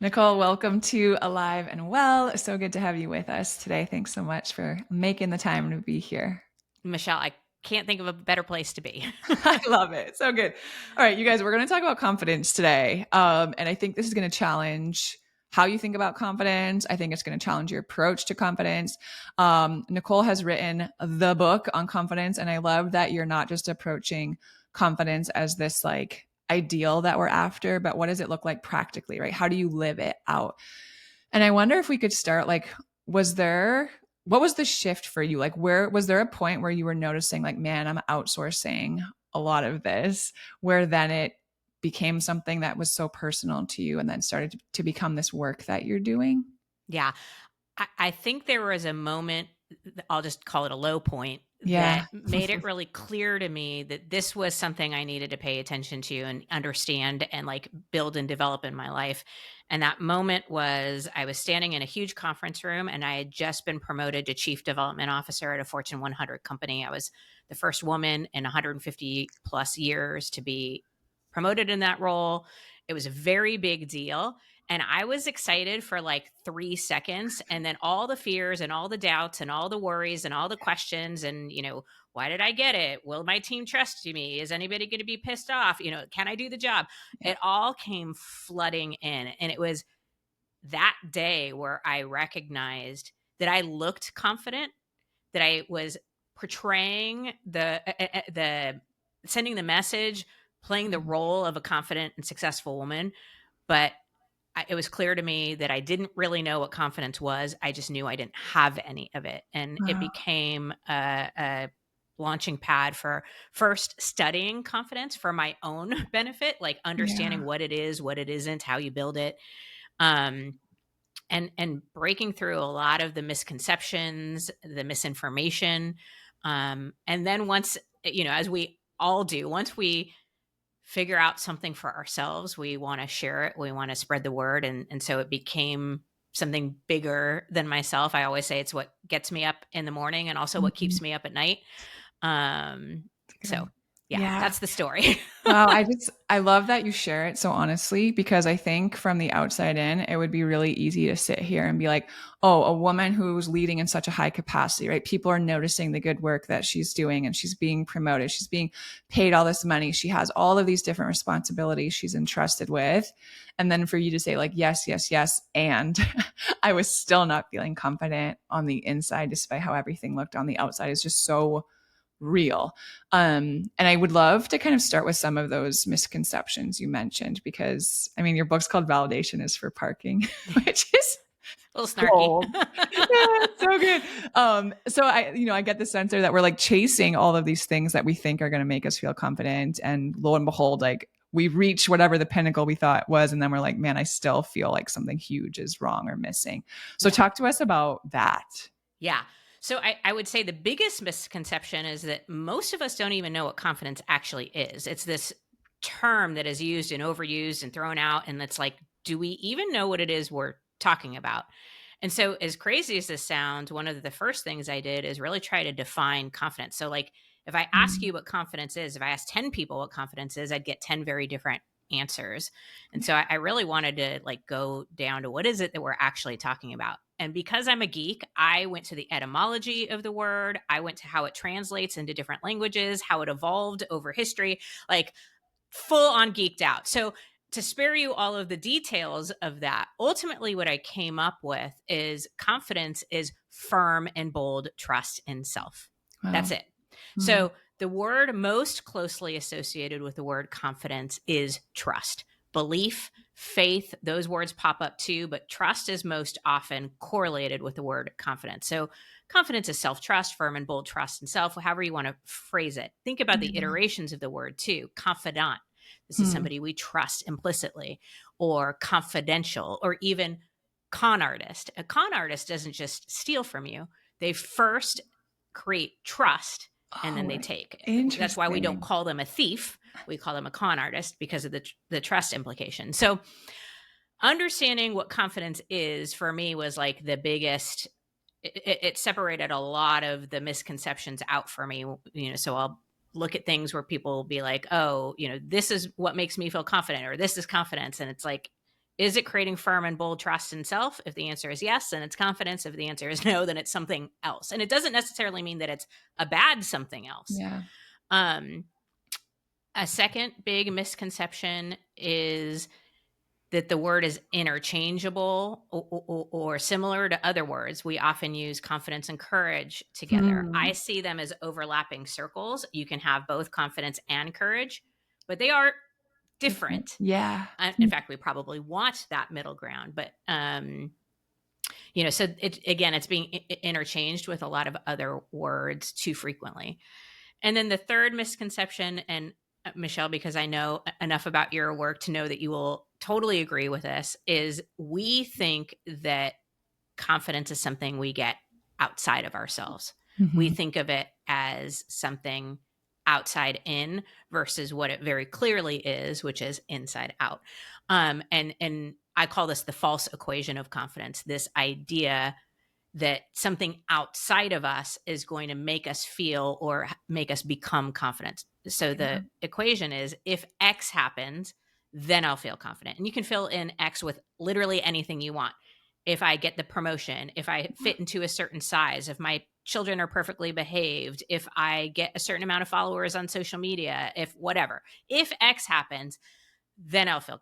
Nicole, welcome to Alive and Well. So good to have you with us today. Thanks so much for making the time to be here. Michelle, I can't think of a better place to be. I love it. So good. All right, you guys, we're going to talk about confidence today. And I think this is going to challenge how you think about confidence. I think it's going to challenge your approach to confidence. Nicole has written the book on confidence, and I love that you're not just approaching confidence as this like ideal that we're after, but what does it look like practically, right? How do you live it out? And I wonder if we could start like, was there, what was the shift for you? Like, where was there a point where you were noticing, like, man, I'm outsourcing a lot of this, where then it became something that was so personal to you and then started to become this work that you're doing? Yeah. I think there was a moment, I'll just call it a low point, Yeah. that made it really clear to me that this was something I needed to pay attention to and understand and like build and develop in my life. And that moment was I was standing in a huge conference room and I had just been promoted to chief development officer at a Fortune 100 company. I was the first woman in 150 plus years to be promoted in that role. It was a very big deal. And I was excited for like 3 seconds. And then all the fears and all the doubts and all the worries and all the questions and, why did I get it? Will my team trust me? Is anybody going to be pissed off? Can I do the job? Yeah. It all came flooding in. And it was that day where I recognized that I looked confident, that I was portraying the sending the message, playing the Mhm. role of a confident and successful woman. But it was clear to me that I didn't really know what confidence was. I just knew I didn't have any of it. And it Wow. became a launching pad for first studying confidence for my own benefit, like Yeah. understanding what it is, what it isn't, how you build it. Um, and breaking through a lot of the misconceptions, the misinformation. And then once, as we all do, once we figure out something for ourselves, we want to share it, we want to spread the word. And so it became something bigger than myself. I always say it's what gets me up in the morning and also what Mhm. keeps me up at night. Um, so Good. yeah, Yeah. that's the story. Wow, I love that you share it so honestly because I think from the outside in, it would be really easy to sit here and be like, "Oh, a woman who's leading in such a high capacity, right? People are noticing the good work that she's doing and she's being promoted. She's being paid all this money. She has all of these different responsibilities she's entrusted with." And then for you to say like, "Yes, yes, yes," and I was still not feeling confident on the inside despite how everything looked on the outside is just so real. And I would love to kind of start with some of those misconceptions you mentioned because I mean, your book's called Validation is for Parking, which is A little snarky. gold. Yeah, it's so good. So I get the sense there that we're like chasing all of these things that we think are going to make us feel confident. And lo and behold, like we reach whatever the pinnacle we thought was. And then we're like, man, I still feel like something huge is wrong or missing. So Yeah. talk to us about that. Yeah. So I would say the biggest misconception is that most of us don't even know what confidence actually is. It's this term that is used and overused and thrown out. And it's like, do we even know what it is we're talking about? And so, as crazy as this sounds, one of the first things I did is really try to define confidence. So, like, if I ask Mm, you what confidence is, if I ask 10 people what confidence is, I'd get 10 very different answers. And yeah. so I really wanted to like go down to what is it that we're actually talking about. And because I'm a geek, I went to the etymology of the word. I went to how it translates into different languages, how it evolved over history, like full on geeked out. So to spare you all of the details of that, ultimately what I came up with is confidence is firm and bold trust in self. That's Wow. it. Mm, So the word most closely associated with the word confidence is trust. Belief, faith, those words pop up too, but trust is most often correlated with the word confidence. So confidence is self trust, firm and bold trust in self, however you want to phrase it. Think about the yeah. iterations of the word too. Confidant, this is Hmm. somebody we trust implicitly, or confidential, or even con artist. A con artist doesn't just steal from you, they first create trust and then Oh, they take. That's why we don't interesting. call them a thief. We call them a con artist because of the trust implication. So, understanding what confidence is for me was like the biggest. It separated a lot of the misconceptions out for me. So I'll look at things where people will be like, "Oh, this is what makes me feel confident," or "This is confidence," and it's like Is it creating firm and bold trust in self? If the answer is yes, then it's confidence. If the answer is no, then it's something else. And it doesn't necessarily mean that it's a bad something else. Yeah. Um, a second big misconception is that the word is interchangeable or similar to other words. We often use confidence and courage together. I see them as overlapping circles. You can have both confidence and courage, but they are different. Yeah. In fact, we probably want that middle ground, but so it's being interchanged with a lot of other words too frequently. And then the third misconception, and Michelle, because I know enough about your work to know that you will totally agree with this, is we think that confidence is something we get outside of ourselves. We think of it as something outside in versus what it very clearly is, which is inside out. And I call this the false equation of confidence, this idea that something outside of us is going to make us feel or make us become confident. So the equation is, if X happens, then I'll feel confident. And you can fill in X with literally anything you want. If I get the promotion, if I fit into a certain size, if my children are perfectly behaved, if I get a certain amount of followers on social media, if whatever. If X happens, then I'll feel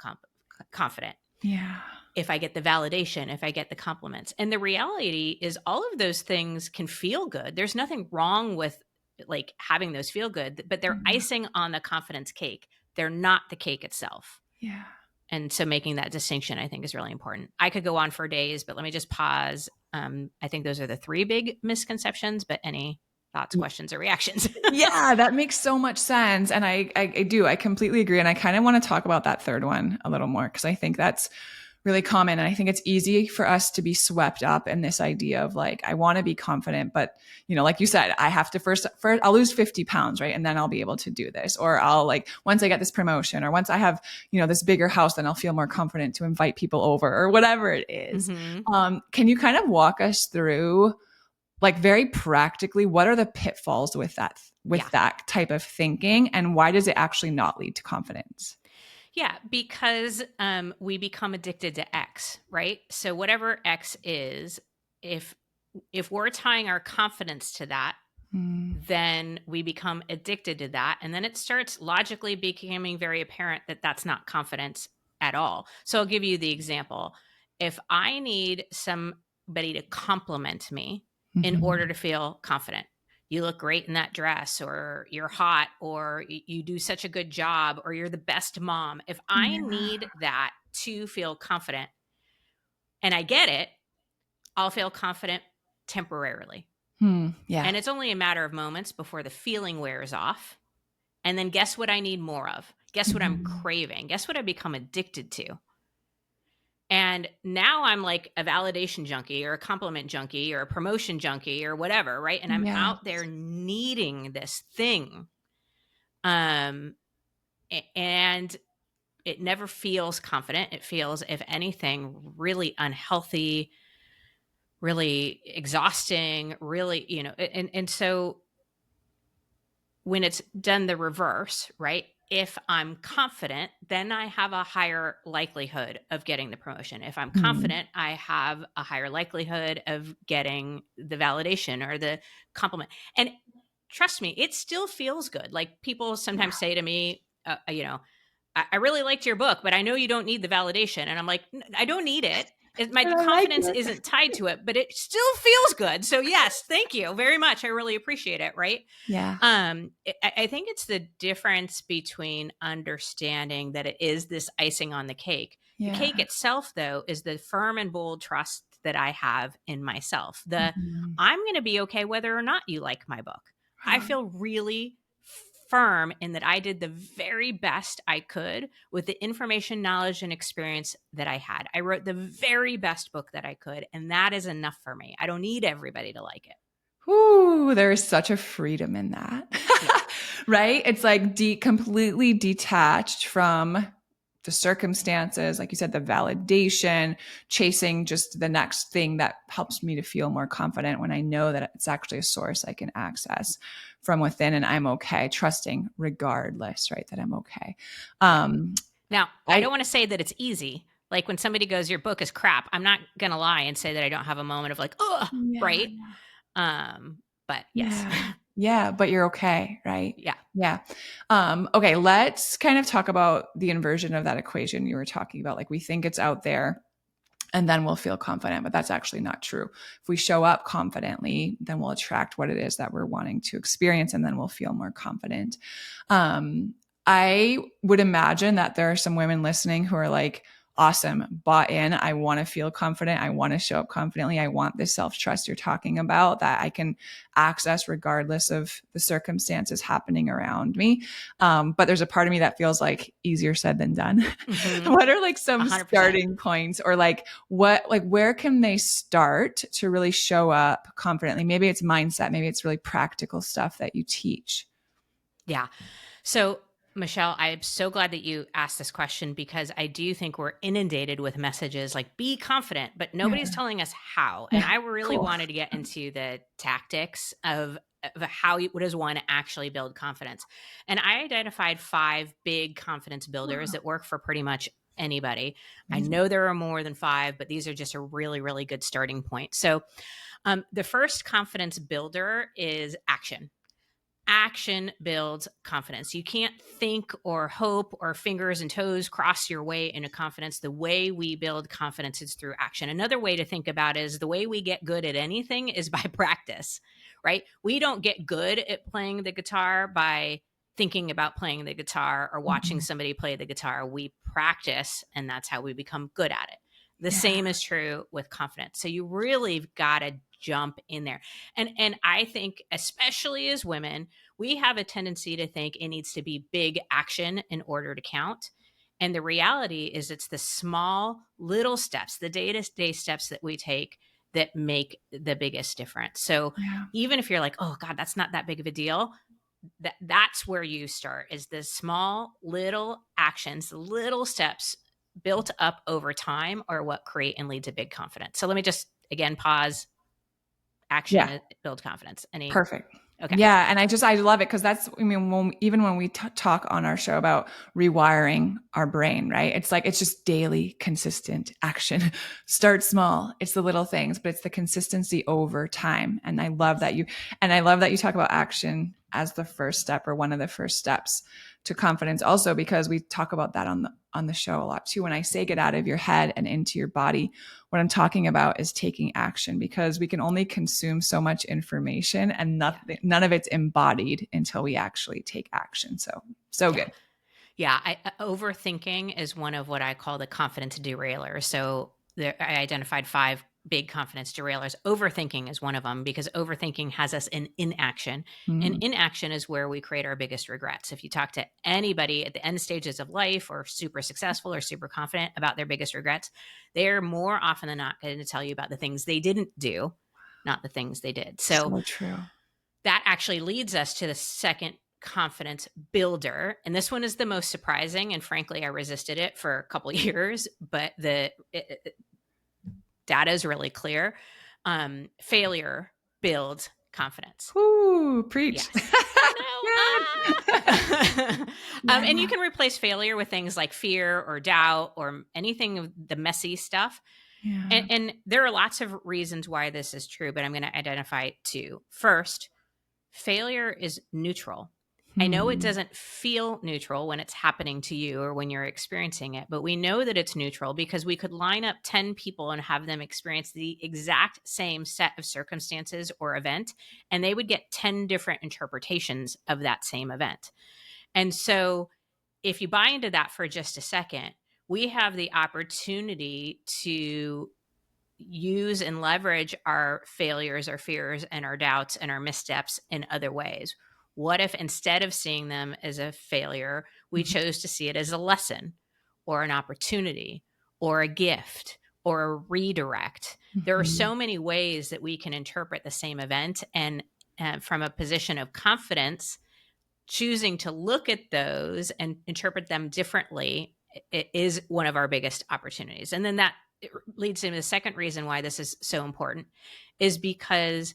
confident. Yeah. If I get the validation, if I get the compliments. And the reality is all of those things can feel good. There's nothing wrong with like having those feel good, but they're icing on the confidence cake. They're not the cake itself. Yeah. And so making that distinction, I think, is really important. I could go on for days, but let me just pause. I think those are the three big misconceptions, but any thoughts, questions, or reactions? Yeah, that makes so much sense. And I do. I completely agree. And I kind of want to talk about that third one a little more because I think that's really common. And I think it's easy for us to be swept up in this idea of like, I want to be confident, but like you said, I have to first I'll lose 50 pounds, right? And then I'll be able to do this. Or I'll like, once I get this promotion or once I have, this bigger house, then I'll feel more confident to invite people over or whatever it is. Can you kind of walk us through like very practically, what are the pitfalls with that type of thinking and why does it actually not lead to confidence? Yeah, because we become addicted to X, right? So whatever X is, if we're tying our confidence to that, then we become addicted to that. And then it starts logically becoming very apparent that that's not confidence at all. So I'll give you the example. If I need somebody to compliment me in order to feel confident, you look great in that dress, or you're hot, or you do such a good job, or you're the best mom. If I need that to feel confident and I get it, I'll feel confident temporarily. Yeah. And it's only a matter of moments before the feeling wears off. And then guess what I need more of? Guess what I'm craving? Guess what I become addicted to? And now I'm like a validation junkie or a compliment junkie or a promotion junkie or whatever, right? And I'm out there needing this thing. And it never feels confident. It feels, if anything, really unhealthy, really exhausting, really, and so when it's done the reverse, right? If I'm confident, then I have a higher likelihood of getting the promotion. If I'm confident, I have a higher likelihood of getting the validation or the compliment. And trust me, it still feels good. Like people sometimes say to me, I really liked your book, but I know you don't need the validation. And I'm like, I don't need it. My confidence isn't tied to it, but it still feels good. So yes, thank you very much. I really appreciate it. Right. Yeah. I think it's the difference between understanding that it is this icing on the cake. The cake itself, though, is the firm and bold trust that I have in myself. I'm going to be okay whether or not you like my book. I feel really firm in that I did the very best I could with the information, knowledge, and experience that I had. I wrote the very best book that I could, and that is enough for me. I don't need everybody to like it. Ooh, there is such a freedom in that, right? It's like completely detached from the circumstances, like you said, the validation, chasing just the next thing that helps me to feel more confident when I know that it's actually a source I can access from within and I'm okay, trusting regardless, right, that I'm okay. Now, I don't want to say that it's easy, Like when somebody goes, your book is crap, I'm not going to lie and say that I don't have a moment of like, oh, Yeah. right. But yes. Yeah. Yeah, but you're okay, right? Yeah. Yeah. Okay, let's kind of talk about the inversion of that equation you were talking about. Like we think it's out there and then we'll feel confident, but that's actually not true. If we show up confidently, then we'll attract what it is that we're wanting to experience and then we'll feel more confident. I would imagine that there are some women listening who are like, awesome, bought in. I want to feel confident. I want to show up confidently. I want this self trust you're talking about that I can access regardless of the circumstances happening around me. But there's a part of me that feels like easier said than done. Mm-hmm. What are like some 100%. starting points or like where can they start to really show up confidently? Maybe it's mindset. Maybe it's really practical stuff that you teach. Yeah. So, Michelle, I'm so glad that you asked this question because I do think we're inundated with messages like be confident, but Yeah. nobody's telling us how. And Yeah. I really Cool. wanted to get into the tactics of how what does one actually build confidence. And I identified 5 big confidence builders Wow. that work for pretty much anybody. I Amazing. know there are more than 5, but these are just a really, really good starting point. So, the first confidence builder is action. Action builds confidence. You can't think or hope or fingers and toes cross your way into confidence. The way we build confidence is through action. Another way to think about it is the way we get good at anything is by practice, right? We don't get good at playing the guitar by thinking about playing the guitar or watching Mhm. somebody play the guitar. We practice, and that's how we become good at it. The Yeah. same is true with confidence. So you really got to jump in there. And I think especially as women, we have a tendency to think it needs to be big action in order to count. And the reality is, it's the small little steps, the day to day steps that we take that make the biggest difference. So Yeah. even if you're like, oh God, that's not that big of a deal, that's where you start is the small little actions, little steps built up over time are what create and lead to big confidence. So let me just again pause. Yeah. Action build confidence. Any Perfect. okay. Yeah. And I love it because that's, I mean, even when we talk on our show about rewiring our brain, right? It's like, it's just daily, consistent action. Start small. It's the little things, but it's the consistency over time. And I love that you talk about action as the first step or one of the first steps to confidence also, because we talk about that on the show a lot too. When I say get out of your head and into your body, what I'm talking about is taking action, because we can only consume so much information and none of it's embodied until we actually take action. So Yeah. good. Yeah, overthinking is one of what I call the confidence derailers. So I identified 5 big confidence derailers. Overthinking is one of them because overthinking has us in inaction. And Mm, inaction is where we create our biggest regrets. If you talk to anybody at the end stages of life or super successful or super confident about their biggest regrets, they're more often than not going to tell you about the things they didn't do, not the things they did. So so true. that actually leads us to the second confidence builder, and this one is the most surprising, and frankly I resisted it for a couple years, but data is really clear. Failure builds confidence. Ooh, preach. Yes, I know. Good. And you Yeah. can replace failure with things like fear or doubt or anything of the messy stuff. and, Yeah. and there are lots of reasons why this is true, but I'm going to identify 2. First, failure is neutral. I know it Hmm. doesn't feel neutral when it's happening to you or when you're experiencing it, but we know that it's neutral because we could line up 10 people and have them experience the exact same set of circumstances or event, and they would get 10 different interpretations of that same event. And so, if you buy into that for just a second, we have the opportunity to use and leverage our failures, our fears, and our doubts and our missteps in other ways. What if instead of seeing them as a failure, we Mhm. chose to see it as a lesson or an opportunity or a gift or a redirect? There are Mhm. so many ways that we can interpret the same event. And from a position of confidence, choosing to look at those and interpret them differently is one of our biggest opportunities. And then that leads to the second reason why this is so important is because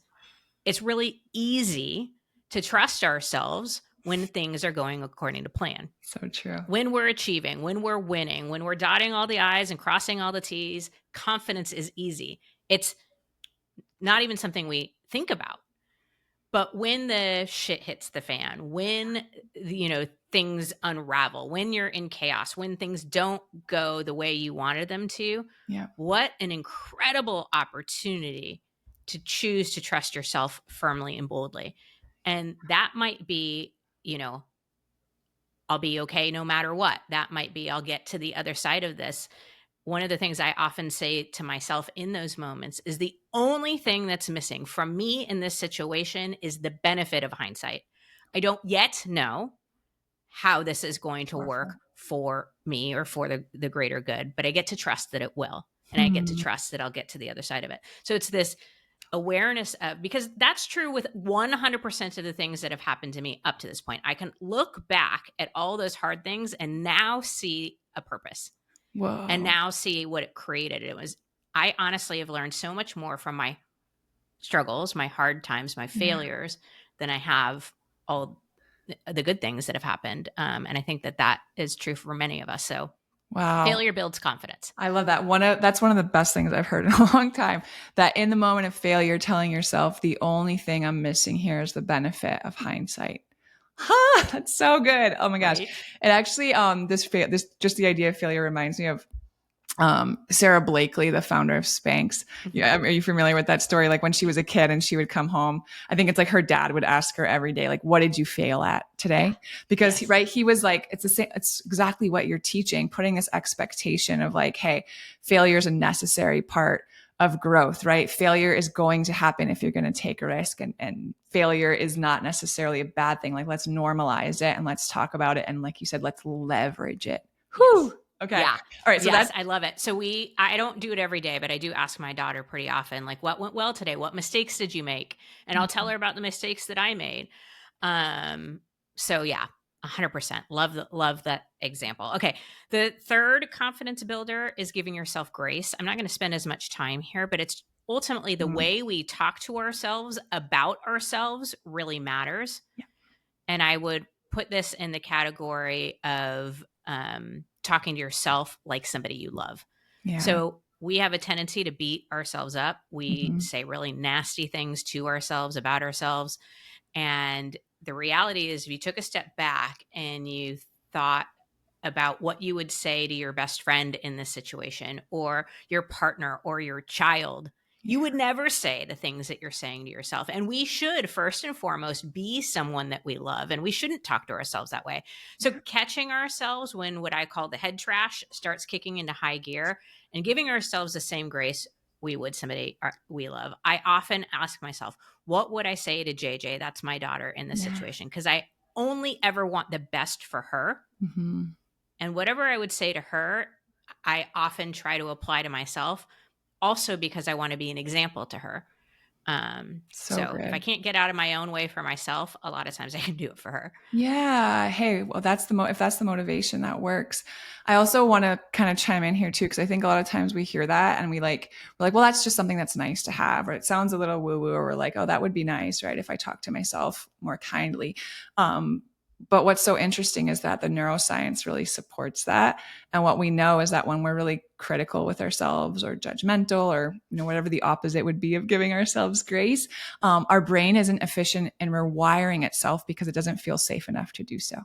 it's really easy to trust ourselves when things are going according to plan. So true. When we're achieving, when we're winning, when we're dotting all the I's and crossing all the T's, confidence is easy. It's not even something we think about. But when the shit hits the fan, when things unravel, when you're in chaos, when things don't go the way you wanted them to, Yeah. what an incredible opportunity to choose to trust yourself firmly and boldly. And that might be, I'll be okay no matter what. That might be, I'll get to the other side of this. One of the things I often say to myself in those moments is the only thing that's missing from me in this situation is the benefit of hindsight. I don't yet know how this is going to work Powerful. for me or for the greater good, but I get to trust that it will. And I get to Hmm. trust that I'll get to the other side of it. So it's this awareness of, because that's true with 100% of the things that have happened to me up to this point. I can look back at all those hard things and now see a purpose and Whoa. now see what it created. I honestly have learned so much more from my struggles, my hard times, my Yeah. failures than I have all the good things that have happened. And I think that is true for many of us. So Wow. failure builds confidence. I love that. That's one of the best things I've heard in a long time. That in the moment of failure, telling yourself the only thing I'm missing here is the benefit of hindsight. Ha! That's so good. Oh my gosh. Right? And actually, this just the idea of failure reminds me of Sarah Blakely, the founder of Spanx. Yeah, Mm-hmm. are you familiar with that story? Like when she was a kid and she would come home, I think it's like her dad would ask her every day, like, "What did you fail at Yeah. today?" Because Yes. he was like, it's the same. It's exactly what you're teaching, putting this expectation of like, "Hey, failure is a necessary part of growth, right? Failure is going to happen if you're going to take a risk, and failure is not necessarily a bad thing. Like, let's normalize it and let's talk about it, and like you said, let's leverage it." Yes. Whew. Okay. Yeah. All right. So Yes, that's I love it. So I don't do it every day, but I do ask my daughter pretty often, like, what went well today? What mistakes did you make? And I'll tell her about the mistakes that I made. Um, so yeah, 100%. Love that example. Okay. The third confidence builder is giving yourself grace. I'm not going to spend as much time here, but it's ultimately the mm, way we talk to ourselves about ourselves really matters. yeah. And I would put this in the category of talking to yourself like somebody you love. Yeah. So we have a tendency to beat ourselves up. We Mhm. say really nasty things to ourselves about ourselves. And the reality is, if you took a step back and you thought about what you would say to your best friend in this situation, or your partner, or your child, you Yeah. would never say the things that you're saying to yourself. And we should, first and foremost, be someone that we love. And we shouldn't talk to ourselves that way. So, Yeah. catching ourselves when what I call the head trash starts kicking into high gear and giving ourselves the same grace we would somebody we love. I often ask myself, what would I say to JJ? That's my daughter in this Yeah. situation. Because I only ever want the best for her. Mhm. And whatever I would say to her, I often try to apply to myself, also because I want to be an example to her. So So if I good. can't get out of my own way for myself, a lot of times I can do it for her. Yeah. Hey, well, if that's the motivation, that works. I also want to kind of chime in here too, because I think a lot of times we hear that and we're like, well, that's just something that's nice to have, or it sounds a little woo woo, or we're like, oh, that would be nice, right? If I talk to myself more kindly. But what's so interesting is that the neuroscience really supports that. And what we know is that when we're really critical with ourselves or judgmental or, whatever the opposite would be of giving ourselves grace, our brain isn't efficient in rewiring itself because it doesn't feel safe enough to do so.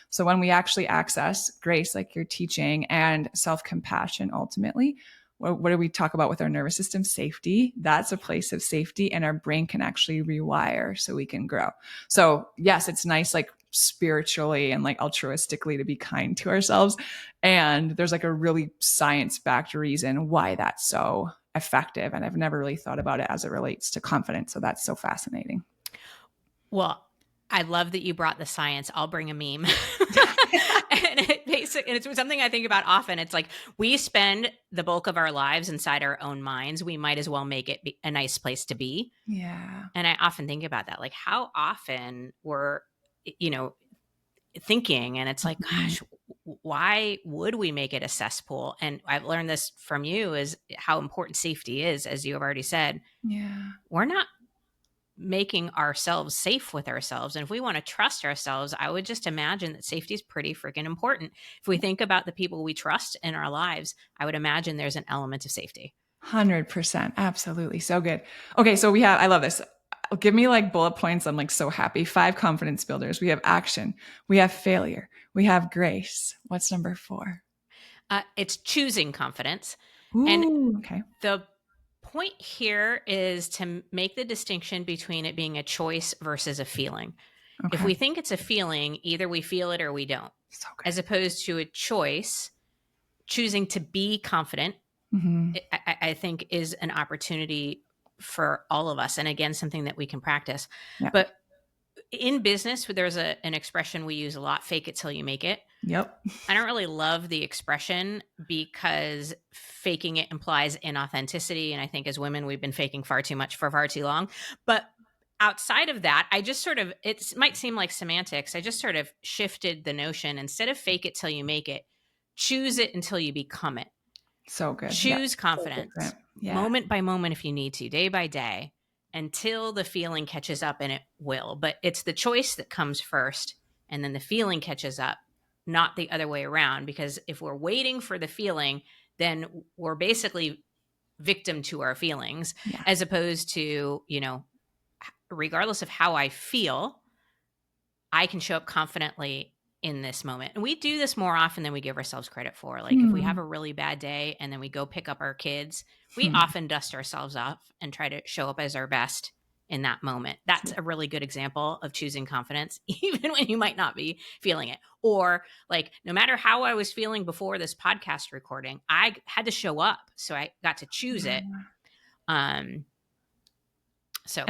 So when we actually access grace, like you're teaching, and self-compassion, ultimately, what do we talk about with our nervous system? Safety. That's a place of safety, and our brain can actually rewire so we can grow. So yes, it's nice, like spiritually and like altruistically, to be kind to ourselves. And there's like a really science-backed reason why that's so effective. And I've never really thought about it as it relates to confidence. So that's so fascinating. Well, I love that you brought the science. I'll bring a meme. And it's something I think about often. It's like, we spend the bulk of our lives inside our own minds. We might as well make it a nice place to be. Yeah. And I often think about that, like how often we're, you know, thinking, and it's like, Mhm. gosh, why would we make it a cesspool? And I've learned this from you, is how important safety is, as you have already said. Yeah. We're not making ourselves safe with ourselves. And if we want to trust ourselves, I would just imagine that safety is pretty freaking important. If we think about the people we trust in our lives, I would imagine there's an element of safety. 100%. Absolutely. So good. Okay. So we have, I love this. Give me like bullet points. I'm like so happy. 5 confidence builders. We have action. We have failure. We have grace. What's number 4? It's choosing confidence. And Ooh, okay. the point here is to make the distinction between it being a choice versus a feeling. If Okay. we think it's a feeling, either we feel it or we don't, So good. as opposed to a choice, choosing to be confident, Mm-hmm. I think is an opportunity for all of us. And again, something that we can practice. Yeah. But in business, there's an expression we use a lot, fake it till you make it. Yep. I don't really love the expression because faking it implies inauthenticity. And I think as women, we've been faking far too much for far too long. But outside of that, I just sort of, it might seem like semantics. I just sort of shifted the notion. Instead of fake it till you make it, choose it until you become it. So good. Choose So confidence moment by moment if you need to, day by day, until the feeling catches up, and it will. But it's the choice that comes first, and then the feeling catches up, not the other way around. Because if we're waiting for the feeling, then we're basically victim to our feelings, Yeah. as opposed to, regardless of how I feel, I can show up confidently in this moment. And we do this more often than we give ourselves credit for. Like if we have a really bad day and then we go pick up our kids, we often dust ourselves off and try to show up as our best in that moment. That's a really good example of choosing confidence, even when you might not be feeling it. Or like, no matter how I was feeling before this podcast recording, I had to show up. So I got to choose it. And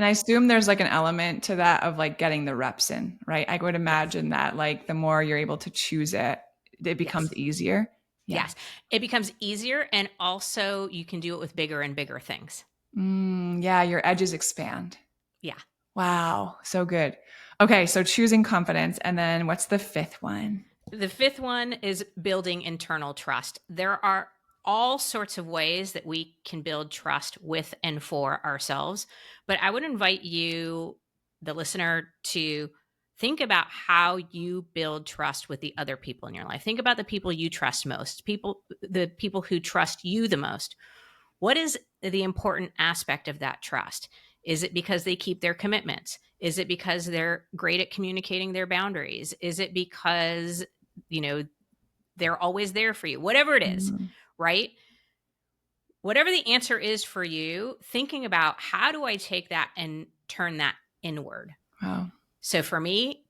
I assume there's like an element to that of like getting the reps in, right? I would imagine that like the more you're able to choose it, it becomes easier. Yeah. Yes. It becomes easier. And also you can do it with bigger and bigger things. Yeah. Your edges expand. Yeah. Wow. So good. Okay. So choosing confidence. And then what's the 5th one? The 5th one is building internal trust. There are all sorts of ways that we can build trust with and for ourselves. But I would invite you, the listener, to think about how you build trust with the other people in your life. Think about the people you trust most, the people who trust you the most. What is the important aspect of that trust? Is it because they keep their commitments? Is it because they're great at communicating their boundaries? Is it because, they're always there for you? Whatever it is, right? Whatever the answer is for you, thinking about how do I take that and turn that inward? Wow. So for me,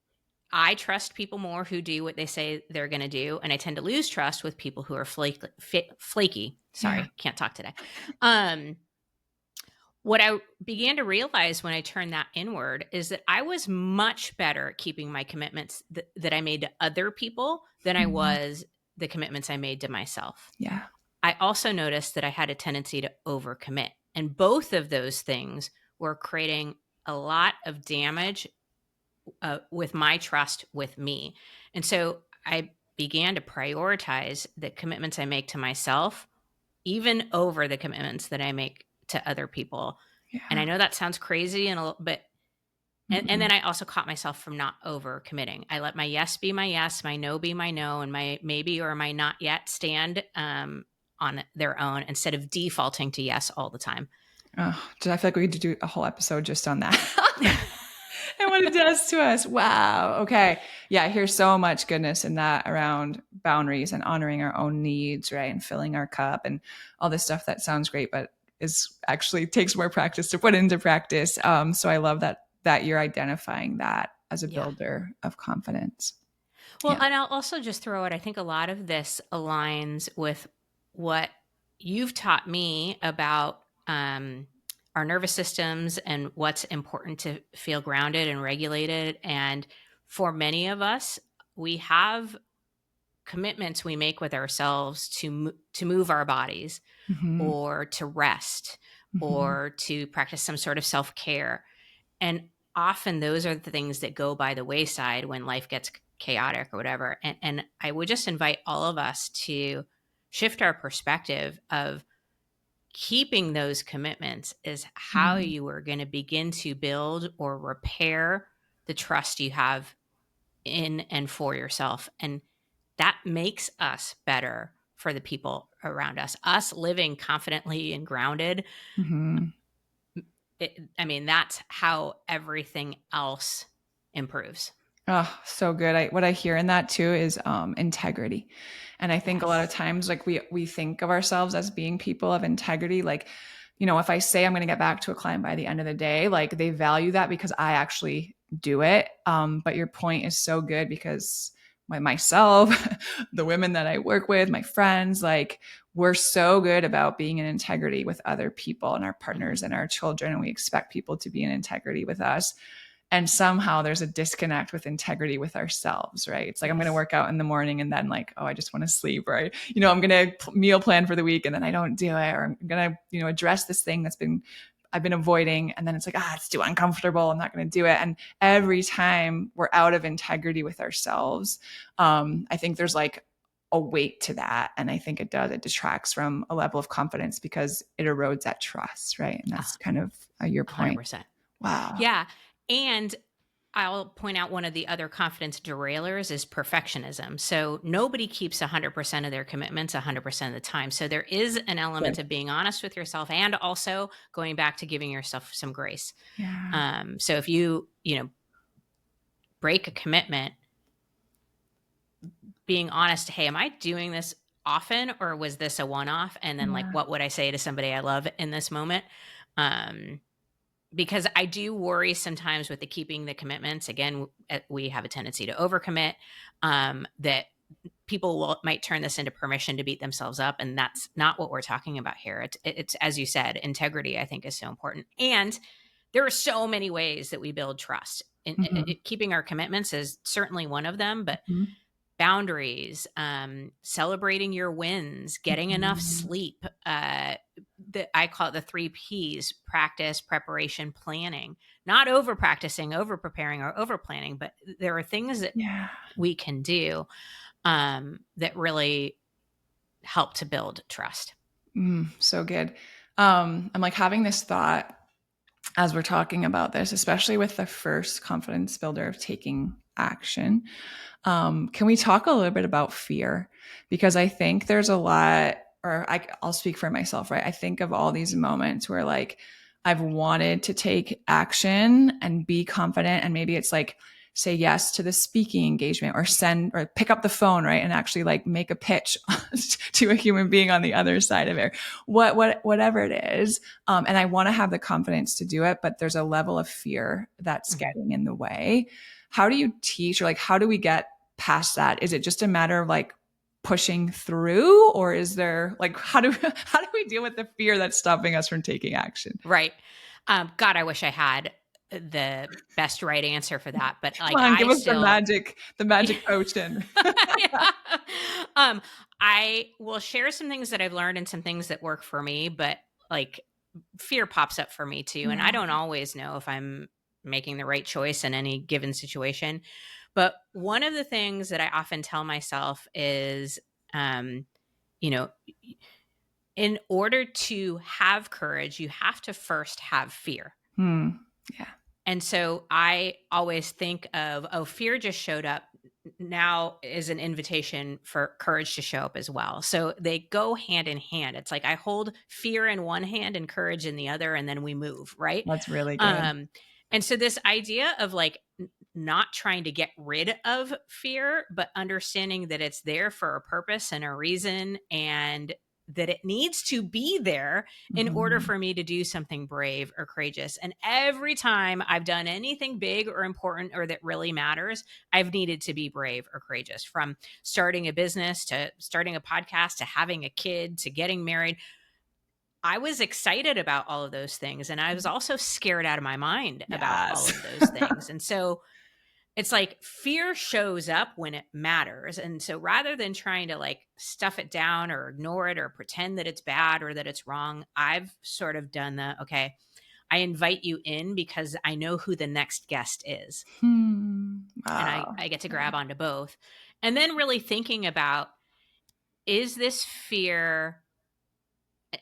I trust people more who do what they say they're going to do. And I tend to lose trust with people who are flaky. Sorry, can't talk today. What I began to realize when I turned that inward is that I was much better at keeping my commitments that I made to other people than I was the commitments I made to myself. Yeah. I also noticed that I had a tendency to overcommit. And both of those things were creating a lot of damage with my trust with me. And so I began to prioritize the commitments I make to myself, even over the commitments that I make to other people. Yeah. And I know that sounds crazy but and then I also caught myself from not over committing. I let my yes be my yes, my no be my no, and my maybe or my not yet stand on their own, instead of defaulting to yes all the time. Oh, I feel like we need to do a whole episode just on that. And what it does to us. Wow. Okay. Yeah. I hear so much goodness in that around boundaries and honoring our own needs, right? And filling our cup and all this stuff that sounds great, but is actually takes more practice to put into practice. So I love that you're identifying that as a builder of confidence. Well, and I'll also just throw out, I think a lot of this aligns with what you've taught me about our nervous systems and what's important to feel grounded and regulated. And for many of us, we have commitments we make with ourselves to move our bodies, or to rest, or to practice some sort of self-care. And often those are the things that go by the wayside when life gets chaotic or whatever. And I would just invite all of us to shift our perspective of keeping those commitments is how Mm, you are going to begin to build or repair the trust you have in and for yourself. And that makes us better for the people around us. Us living confidently and grounded, mhm. I mean, that's how everything else improves. Oh, so good. What I hear in that too is integrity. And I think a lot of Yes. times like we think of ourselves as being people of integrity. Like, you know, if I say I'm going to get back to a client by the end of the day, like they value that because I actually do it. But your point is so good because myself, the women that I work with, my friends, like we're so good about being in integrity with other people and our Mhm. partners and our children. And we expect people to be in integrity with us, and somehow there's a disconnect with integrity with ourselves, right? It's like I'm going to Yes. work out in the morning and then like, oh, I just want to sleep, right? You know, I'm going to meal plan for the week and then I don't do it, or I'm going to, you know, address this thing I've been avoiding, and then it's like, it's too uncomfortable, I'm not going to do it. And every time we're out of integrity with ourselves, I think there's like a weight to that, and I think it detracts from a level of confidence because it erodes that trust, right? And that's Ah, kind of your point. 100%. Wow. Yeah. And I'll point out one of the other confidence derailers is perfectionism. So nobody keeps 100% of their commitments 100% of the time. So there is an Good. element of being honest with yourself and also going back to giving yourself some grace. Yeah. So if you break a commitment, being honest, hey, am I doing this often or was this a one off? And then, like, Yeah. what would I say to somebody I love in this moment? Um, because I do worry sometimes with the keeping the commitments. Again, we have a tendency to overcommit. That people might turn this into permission to beat themselves up, and that's not what we're talking about here. It's as you said, integrity. I think is so important, and there are so many ways that we build trust. And Mhm. keeping our commitments is certainly one of them, but Mhm. boundaries, celebrating your wins, getting enough Mhm. sleep. I call it the 3 Ps: practice, preparation, planning. Not over practicing, over preparing, or over planning, but there are things that Yeah. we can do that really help to build trust. So good. I'm like having this thought as we're talking about this, especially with the first confidence builder of taking action. Can we talk a little bit about fear? Because I think there's a lot, or I'll speak for myself, right? I think of all these moments where like I've wanted to take action and be confident, and maybe it's like say yes to the speaking engagement or send or pick up the phone, right? And actually like make a pitch to a human being on the other side of it. Whatever it is. And I want to have the confidence to do it, but there's a level of fear that's Mhm. getting in the way. How do you teach, or like how do we get past that? Is it just a matter of like pushing through, or is there like how do we deal with the fear that's stopping us from taking action? Right. God, I wish I had the best right answer for that, but Come like on, I give us still the magic potion. yeah. Um, I will share some things that I've learned and some things that work for me, but like fear pops up for me too. And Yeah. I don't always know if I'm making the right choice in any given situation. But one of the things that I often tell myself is, um, you know, in order to have courage, you have to first have fear. Hmm. Yeah. And so I always think of, oh, fear just showed up. Now is an invitation for courage to show up as well. So they go hand in hand. It's like I hold fear in one hand and courage in the other, and then we move, right? That's really good. Um, and so this idea of like not trying to get rid of fear, but understanding that it's there for a purpose and a reason, and that it needs to be there in order Mhm. for me to do something brave or courageous. And every time I've done anything big or important or that really matters, I've needed to be brave or courageous, from starting a business to starting a podcast to having a kid to getting married. I was excited about all of those things. And I was also scared out of my mind about all Yes. of those things. And so it's like fear shows up when it matters. And so rather than trying to like stuff it down or ignore it or pretend that it's bad or that it's wrong, I've sort of done the okay, I invite you in because I know who the next guest is. And Wow. I get to Yeah. grab onto both. And then really thinking about, is this fear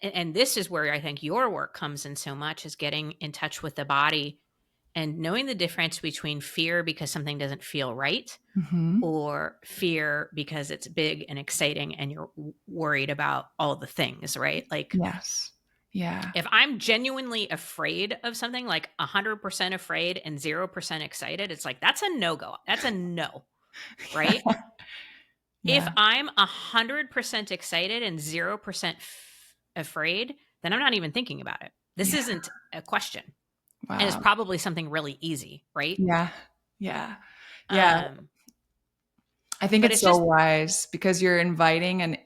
and this is where I think your work comes in so much, is getting in touch with the body and knowing the difference between fear because something doesn't feel right, Mm-hmm. or fear because it's big and exciting and you're worried about all the things, right? Like, Yes. Yeah. if I'm genuinely afraid of something, like 100% afraid and 0% excited, it's like, that's a no go. That's a no, right? If Yeah. I'm 100% excited and 0% afraid, then I'm not even thinking about it. This Yeah. isn't a question. And it's Wow. probably something really easy, right? Yeah. Yeah. Yeah. Um, I think but it's it's so just, wise because you're inviting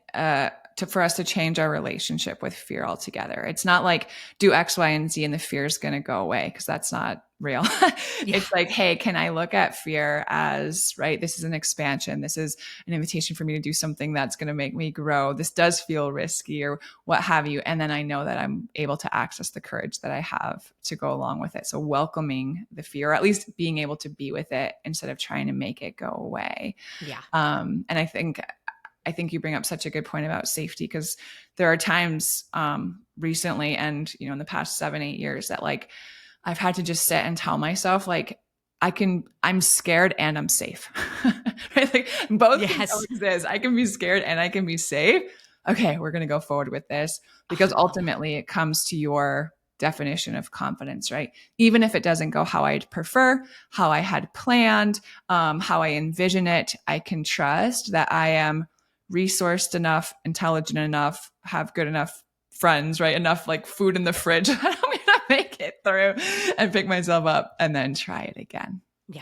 for us to change our relationship with fear altogether. It's not like do X, Y, and Z and the fear is going to go away because that's not real. yeah, It's like, hey, can I look at fear as, right? This is an expansion. This is an invitation for me to do something that's going to make me grow. This does feel risky or what have you. And then I know that I'm able to access the courage that I have to go along with it. So welcoming the fear, or at least being able to be with it instead of trying to make it go away. yeah, And I think you bring up such a good point about safety because there are times recently and in the past 7-8 years that like I've had to just sit and tell myself like I'm scared and I'm safe. Right? Like both can yes. coexist. I can be scared and I can be safe. Okay, we're gonna go forward with this Oh, because I love that. ultimately it comes to your definition of confidence, right? Even if it doesn't go how I'd prefer, how I had planned, how I envision it, I can trust that I am resourced enough, intelligent enough, have good enough friends, right? Enough like food in the fridge. I'm gonna make it through and pick myself up and then try it again. Yeah.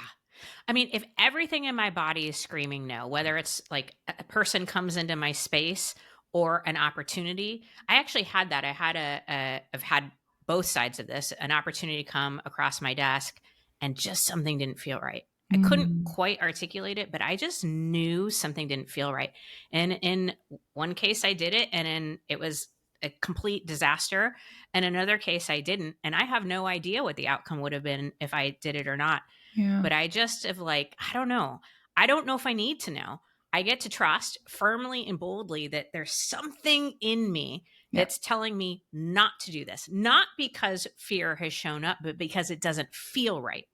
I mean, if everything in my body is screaming no, whether it's like a person comes into my space or an opportunity, I actually had that. I've had both sides of this, an opportunity come across my desk and just something didn't feel right. I couldn't Mm, quite articulate it, but I just knew something didn't feel right. And in one case, I did it, and then it was a complete disaster. And another case, I didn't. And I have no idea what the outcome would have been if I did it or not, yeah. but I just have like, I don't know. I don't know if I need to know. I get to trust firmly and boldly that there's something in me Yeah. that's telling me not to do this, not because fear has shown up, but because it doesn't feel right.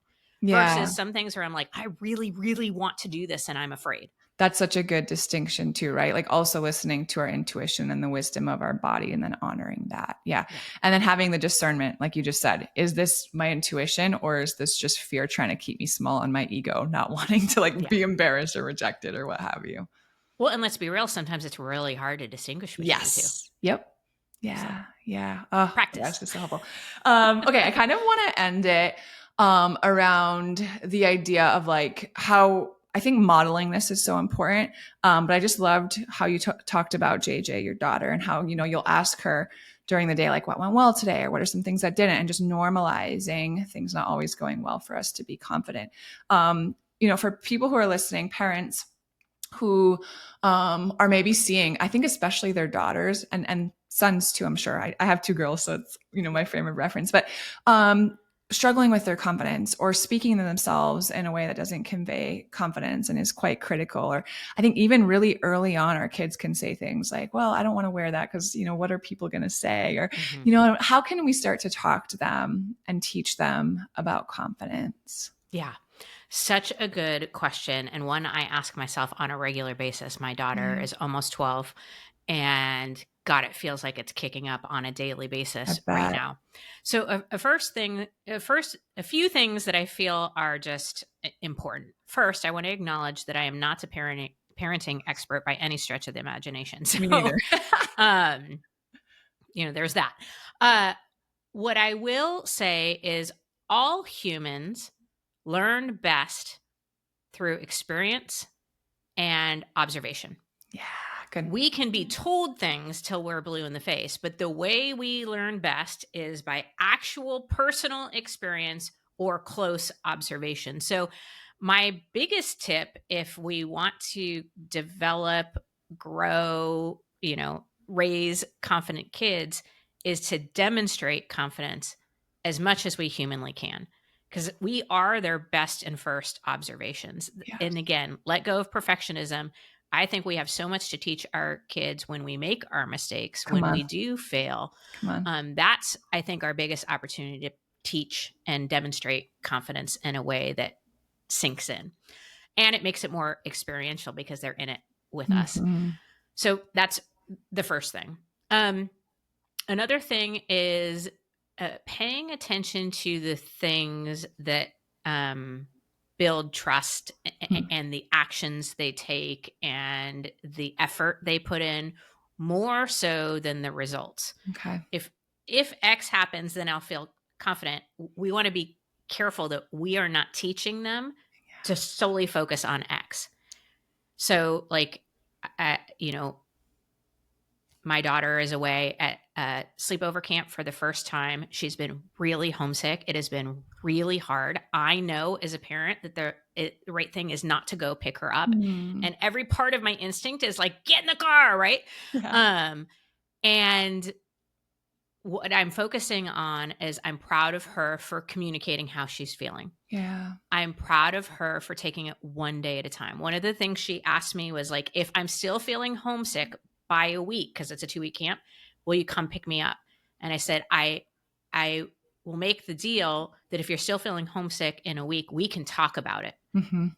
Yeah. Versus some things where I'm like, I really, really want to do this and I'm afraid. That's such a good distinction too, right? Like also listening to our intuition and the wisdom of our body and then honoring that. Yeah. Yeah. And then having the discernment, like you just said, is this my intuition or is this just fear trying to keep me small on my ego, not wanting to like Yeah. be embarrassed or rejected or what have you? Well, and let's be real, sometimes it's really hard to distinguish between the two. Yes. Yep. So Yeah. Yeah. Oh my gosh, practice. this is so helpful. Okay. I kind of want to end it around the idea of like how I think modeling this is so important. But I just loved how you talked about JJ, your daughter, and how, you'll ask her during the day, like, what went well today? Or what are some things that didn't? And just normalizing things not always going well for us to be confident. For people who are listening, parents, who are maybe seeing, I think especially their daughters and sons too, I'm sure. I have two girls, so it's, my frame of reference, but struggling with their confidence or speaking to themselves in a way that doesn't convey confidence and is quite critical. Or I think even really early on, our kids can say things like, well, I don't want to wear that because, what are people going to say? Or, Mhm. how can we start to talk to them and teach them about confidence? Yeah. Such a good question, and one I ask myself on a regular basis. My daughter Yeah, is almost 12, and God, it feels like it's kicking up on a daily I basis right bet. now. So, a few things that I feel are just important. First, I want to acknowledge that I am not a parenting expert by any stretch of the imagination. Me neither. So, um, there's that. Uh, what I will say is all humans learn best through experience and observation. Yeah, good. We can be told things till we're blue in the face, but the way we learn best is by actual personal experience or close observation. So, my biggest tip, if we want to develop, grow, raise confident kids, is to demonstrate confidence as much as we humanly can, because we are their best and first observations. And Yes. again, let go of perfectionism. I think we have so much to teach our kids when we make our mistakes, Come when on. we do fail. Come on. That's, I think, our biggest opportunity to teach and demonstrate confidence in a way that sinks in. And it makes it more experiential because they're in it with us. Mhm. So that's the first thing. Another thing is paying attention to the things that build trust Hmm. and the actions they take and the effort they put in more so than the results. Okay. If X happens, then I'll feel confident. We want to be careful that we are not teaching them to solely focus on X. So, like, you know, my daughter is away at a sleepover camp for the first time. She's been really homesick. It has been really hard. I know as a parent that the right thing is not to go pick her up. Mm. And every part of my instinct is like, get in the car, right? Yeah. And what I'm focusing on is I'm proud of her for communicating how she's feeling. Yeah. I'm proud of her for taking it one day at a time. One of the things she asked me was like, if I'm still feeling homesick by a week, because it's a 2-week camp, will you come pick me up? And I said, I will make the deal that if you're still feeling homesick in a week, we can talk about it. Mm-hmm.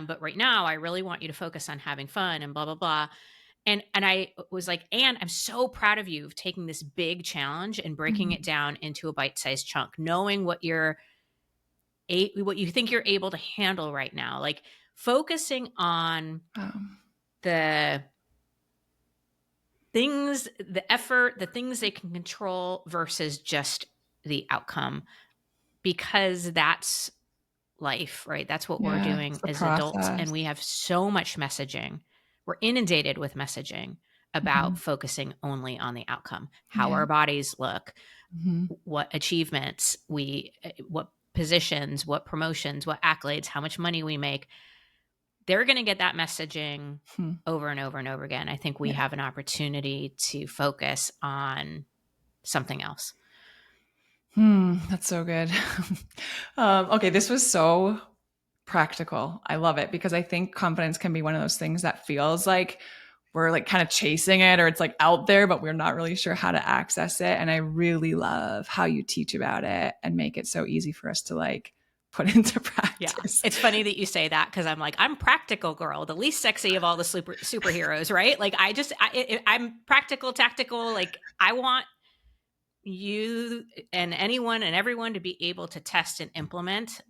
But right now, I really want you to focus on having fun and blah, blah, blah. And I was like, and I'm so proud of you of taking this big challenge and breaking it down into a bite-sized chunk, knowing what you think you're able to handle right now, like focusing on the things, the effort, the things they can control versus just the outcome, because that's life, right? That's what we're Yeah. It's doing the as adults. process. And we have so much messaging. We're inundated with messaging about Mhm. focusing only on the outcome, how Yeah. our bodies look, Mhm. what achievements what positions, what promotions, what accolades, how much money we make. They're going to get that messaging Hmm. over and over and over again. I think we Yeah. have an opportunity to focus on something else. That's so good. Okay, this was so practical. I love it because I think confidence can be one of those things that feels like we're like kind of chasing it or it's like out there, but we're not really sure how to access it. And I really love how you teach about it and make it so easy for us to like put into Yeah. practice. It's funny that you say that because I'm like, I'm practical girl, the least sexy of all the superheroes, right? Like I'm practical, tactical. Like I want you and anyone and everyone to be able to test and implement.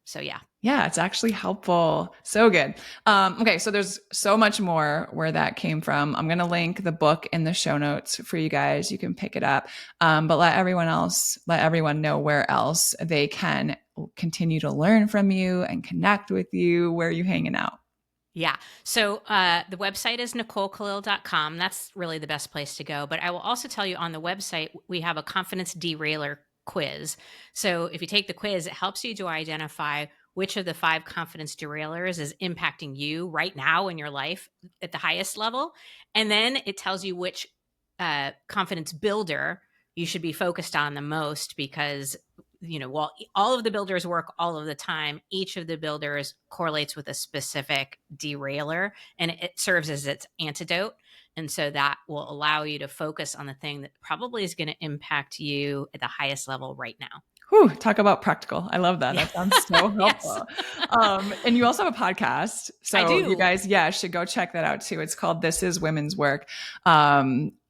So yeah. Yeah, it's actually helpful. So good. Okay, so there's so much more where that came from. I'm going to link the book in the show notes for you guys. You can pick it up. But let everyone know where else they can continue to learn from you and connect with you. Where are you hanging out? Yeah. So the website is NicoleKalil.com. That's really the best place to go. But I will also tell you on the website, we have a confidence derailer quiz. So if you take the quiz, it helps you to identify which of the 5 confidence derailers is impacting you right now in your life at the highest level. And then it tells you which confidence builder you should be focused on the most, because while all of the builders work all of the time, each of the builders correlates with a specific derailer and it serves as its antidote. And so that will allow you to focus on the thing that probably is going to impact you at the highest level right now. Whew, talk about practical. I love that. Yeah. That sounds so Yes. helpful. And you also have a podcast. I So you do. guys, should go check that out too. It's called This Is Women's Work,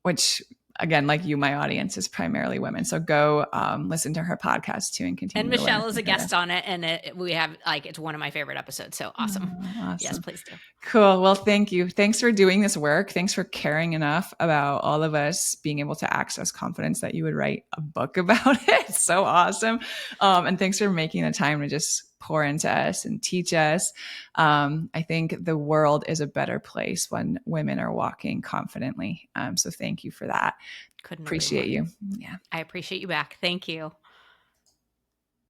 which again, like you, my audience is primarily women. So go listen to her podcast too and And continue to learn Michelle is from a her there. guest on it. And we have it's one of my favorite episodes. So awesome. Oh, Yes, awesome. please do. Cool. Well, thank you. Thanks for doing this work. Thanks for caring enough about all of us being able to access confidence that you would write a book about it. It's so awesome. And thanks for making the time to just pour into us and teach us. I think the world is a better place when women are walking confidently. So thank you for that. Couldn't agree more. Appreciate you. Yeah. I appreciate you back. Thank you.